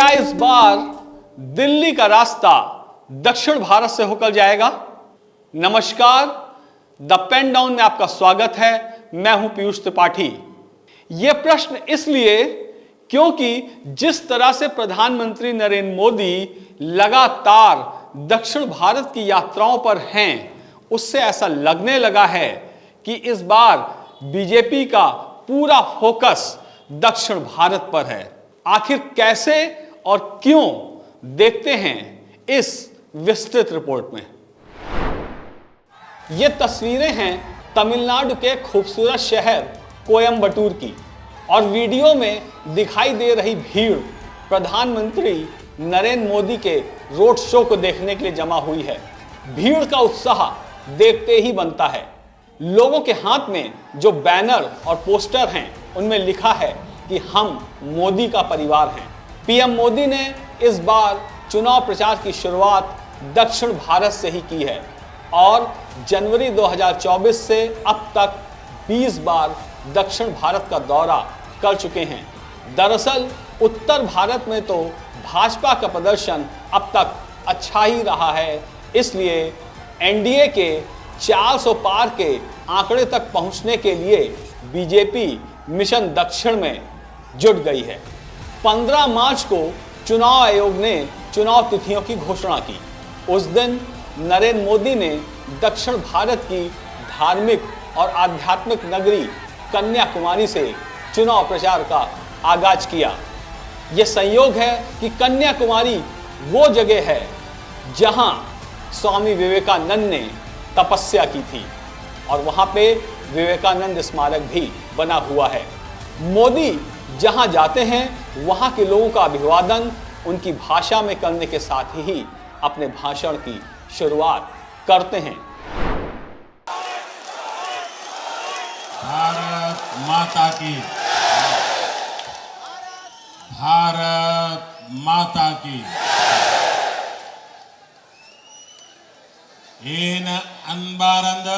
क्या इस बार दिल्ली का रास्ता दक्षिण भारत से होकर जाएगा? नमस्कार, द पेन डाउन में आपका स्वागत है। मैं हूं पीयूष त्रिपाठी। यह प्रश्न इसलिए क्योंकि जिस तरह से प्रधानमंत्री नरेंद्र मोदी लगातार दक्षिण भारत की यात्राओं पर हैं, उससे ऐसा लगने लगा है कि इस बार बीजेपी का पूरा फोकस दक्षिण भारत पर है। आखिर कैसे और क्यों, देखते हैं इस विस्तृत रिपोर्ट में। ये तस्वीरें हैं तमिलनाडु के खूबसूरत शहर कोयम्बटूर की, और वीडियो में दिखाई दे रही भीड़ प्रधानमंत्री नरेंद्र मोदी के रोड शो को देखने के लिए जमा हुई है। भीड़ का उत्साह देखते ही बनता है। लोगों के हाथ में जो बैनर और पोस्टर हैं, उनमें लिखा है कि हम मोदी का परिवार हैं। पीएम मोदी ने इस बार चुनाव प्रचार की शुरुआत दक्षिण भारत से ही की है और जनवरी 2024 से अब तक 20 बार दक्षिण भारत का दौरा कर चुके हैं। दरअसल उत्तर भारत में तो भाजपा का प्रदर्शन अब तक अच्छा ही रहा है, इसलिए एनडीए के 400 पार के आंकड़े तक पहुंचने के लिए बीजेपी मिशन दक्षिण में जुट गई है। 15 मार्च को चुनाव आयोग ने चुनाव तिथियों की घोषणा की। उस दिन नरेंद्र मोदी ने दक्षिण भारत की धार्मिक और आध्यात्मिक नगरी कन्याकुमारी से चुनाव प्रचार का आगाज किया। यह संयोग है कि कन्याकुमारी वो जगह है जहां स्वामी विवेकानंद ने तपस्या की थी और वहां पे विवेकानंद स्मारक भी बना हुआ है। मोदी जहां जाते हैं वहां के लोगों का अभिवादन उनकी भाषा में करने के साथ ही अपने भाषण की शुरुआत करते हैं। भारत माता की, भारत माता की। ಏನ ಅನ್ಬಾರಂದ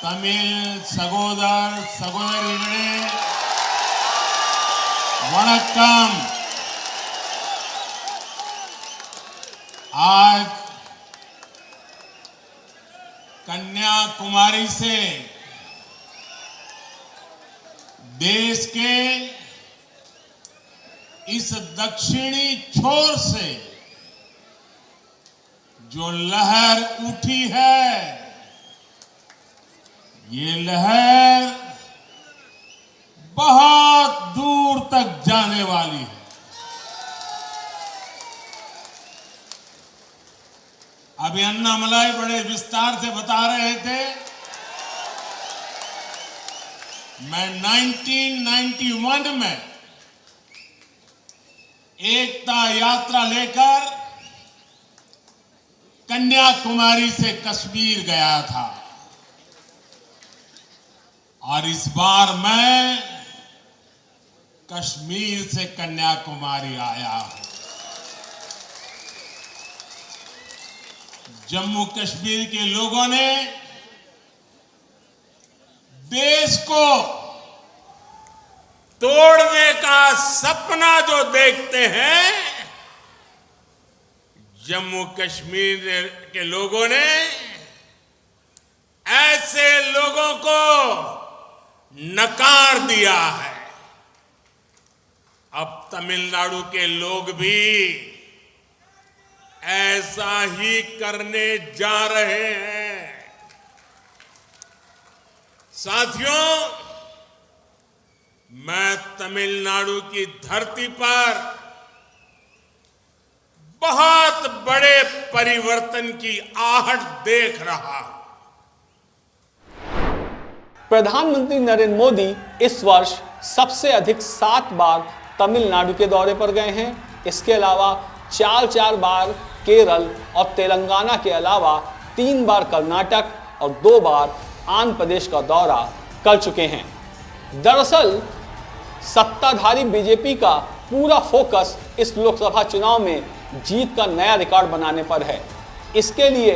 ತಮಿಳ್ ಸಹೋದರಿಗಳೇ वणक्कम। आज कन्याकुमारी से देश के इस दक्षिणी छोर से जो लहर उठी है, ये लहर बहुत दूर तक जाने वाली है। अभी अन्नामलाई बड़े विस्तार से बता रहे थे। मैं 1991 में एकता यात्रा लेकर कन्याकुमारी से कश्मीर गया था और इस बार मैं कश्मीर से कन्याकुमारी आया हूं। जम्मू कश्मीर के लोगों ने देश को तोड़ने का सपना जो देखते हैं, जम्मू कश्मीर के लोगों ने ऐसे लोगों को नकार दिया है। अब तमिलनाडु के लोग भी ऐसा ही करने जा रहे हैं। साथियों, मैं तमिलनाडु की धरती पर बहुत बड़े परिवर्तन की आहट देख रहा हूं। प्रधानमंत्री नरेंद्र मोदी इस वर्ष सबसे अधिक 7 बार तमिलनाडु के दौरे पर गए हैं। इसके अलावा 4 बार केरल और तेलंगाना के अलावा 3 बार कर्नाटक और 2 बार आंध्र प्रदेश का दौरा कर चुके हैं। दरअसल सत्ताधारी बीजेपी का पूरा फोकस इस लोकसभा चुनाव में जीत का नया रिकॉर्ड बनाने पर है। इसके लिए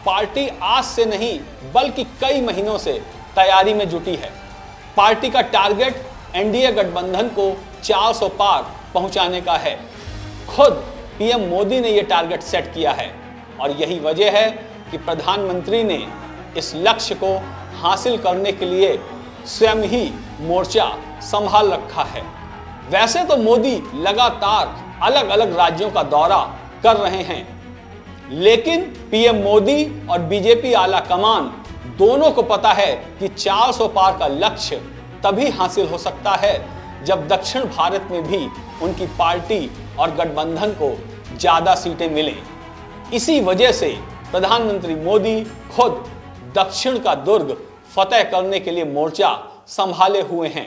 पार्टी आज से नहीं बल्कि कई महीनों से तैयारी में जुटी है। पार्टी का टारगेट एनडीए गठबंधन को 400 पार पहुंचाने का है। खुद पीएम मोदी ने यह टारगेट सेट किया है और यही वजह है कि प्रधानमंत्री ने इस लक्ष्य को हासिल करने के लिए स्वयं ही मोर्चा संभाल रखा है। वैसे तो मोदी लगातार अलग अलग राज्यों का दौरा कर रहे हैं, लेकिन पीएम मोदी और बीजेपी आला कमान दोनों को पता है कि 400 पार का लक्ष्य तभी हासिल हो सकता है जब दक्षिण भारत में भी उनकी पार्टी और गठबंधन को ज्यादा सीटें मिलें। इसी वजह से प्रधानमंत्री मोदी खुद दक्षिण का दुर्ग फतेह करने के लिए मोर्चा संभाले हुए हैं।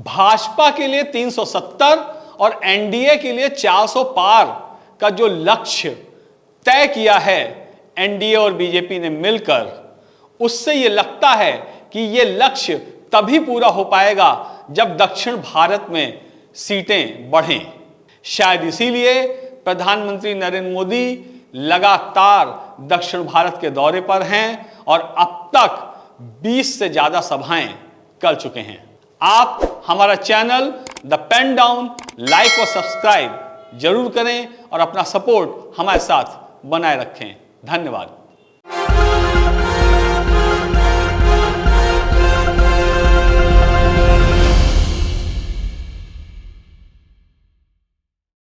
भाजपा के लिए 370 और एनडीए के लिए 400 पार का जो लक्ष्य तय किया है एनडीए और बीजेपी ने मिलकर, उससे यह लगता है कि यह लक्ष्य तभी पूरा हो पाएगा जब दक्षिण भारत में सीटें बढ़ें। शायद इसीलिए प्रधानमंत्री नरेंद्र मोदी लगातार दक्षिण भारत के दौरे पर हैं और अब तक 20 से ज्यादा सभाएं कर चुके हैं। आप हमारा channel The Pen Down like और सब्सक्राइब जरूर करें और अपना सपोर्ट हमारे साथ बनाए रखें। धन्यवाद।